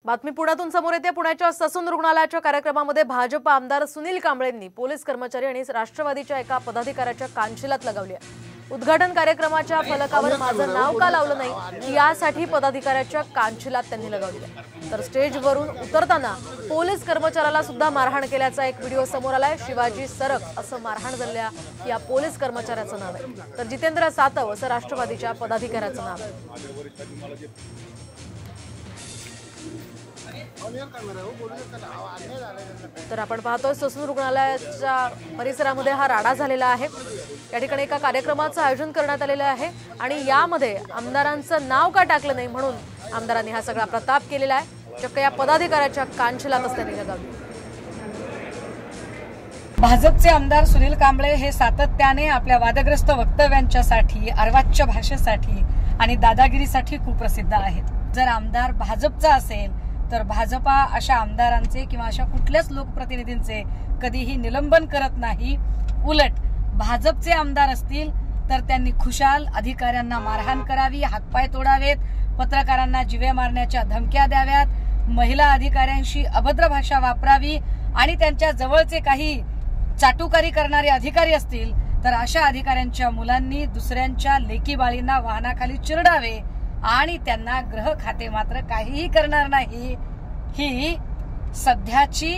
बातमी पुण्यातून समोर येते। पुण्याच्या ससून रुग्णालयाच्या कार्यक्रमामध्ये भाजप आमदार सुनील कांबळेंनी पोलीस कर्मचारी आणि राष्ट्रवादीच्या एका पदाधिकाऱ्याच्या कानशिलात लगावली आहे। उद्घाटन कार्यक्रमाच्या फलकावर माझं नाव का लावलं नाही यासाठी पदाधिकाऱ्याच्या कानशिलात त्यांनी लगावली आहे। तर स्टेजवरून उतरताना पोलीस कर्मचाऱ्याला सुद्धा मारहाण केल्याचा एक व्हिडिओ समोर आलाय। शिवाजी सरक असं मारहाण झालेल्या या पोलीस कर्मचाऱ्याचं नाव आहे, तर जितेंद्र सातव असं राष्ट्रवादीच्या पदाधिकाऱ्याचं नाव आहे। तर आपण पाहतोय ससून रुग्णालयाच्या परिसरामध्ये हा राडा झालेला आहे। या ठिकाणी एका कार्यक्रमाचं आयोजन करण्यात आलेलं आहे आणि यामध्ये आमदारांचं नाव का टाकलं नाही म्हणून आमदारांनी हा सगळा प्रताप केलेला आहे। चक्क या पदाधिकाऱ्याच्या कानशिलात त्यांनी लगावली। भाजपचे आमदार सुनील कांबळे हे सातत्याने आपल्या वादग्रस्त वक्तव्यांच्यासाठी, अर्वाच्य भाषेसाठी आणि दादागिरीसाठी खूप प्रसिद्ध आहेत। जर आमदार भाजपचा असेल तर भाजपा अशा आमदारांचे किंवा अशा कुठल्याच लोकप्रतिनिधींचे कधीही निलंबन करत नाही। उलट भाजपचे आमदार असतील तर त्यांनी खुशाल अधिकाऱ्यांना मारहाण करावी, हातपाय तोडावेत, पत्रकारांना जीवे मारण्याच्या धमक्या द्याव्यात, महिला अधिकाऱ्यांशी अभद्र भाषा वापरावी आणि त्यांच्या जवळचे काही चाटुकारी करणारे अधिकारी असतील तर अशा अधिकाऱ्यांच्या मुलांनी दुसऱ्यांच्या लेकी बाळींना वाहनाखाली चिरडावे आणि त्यांना गृह खाते मात्र काहीही करणार नाही। ही सध्याची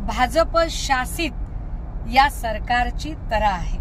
भाजप शासित या सरकारची तऱ्हा आहे।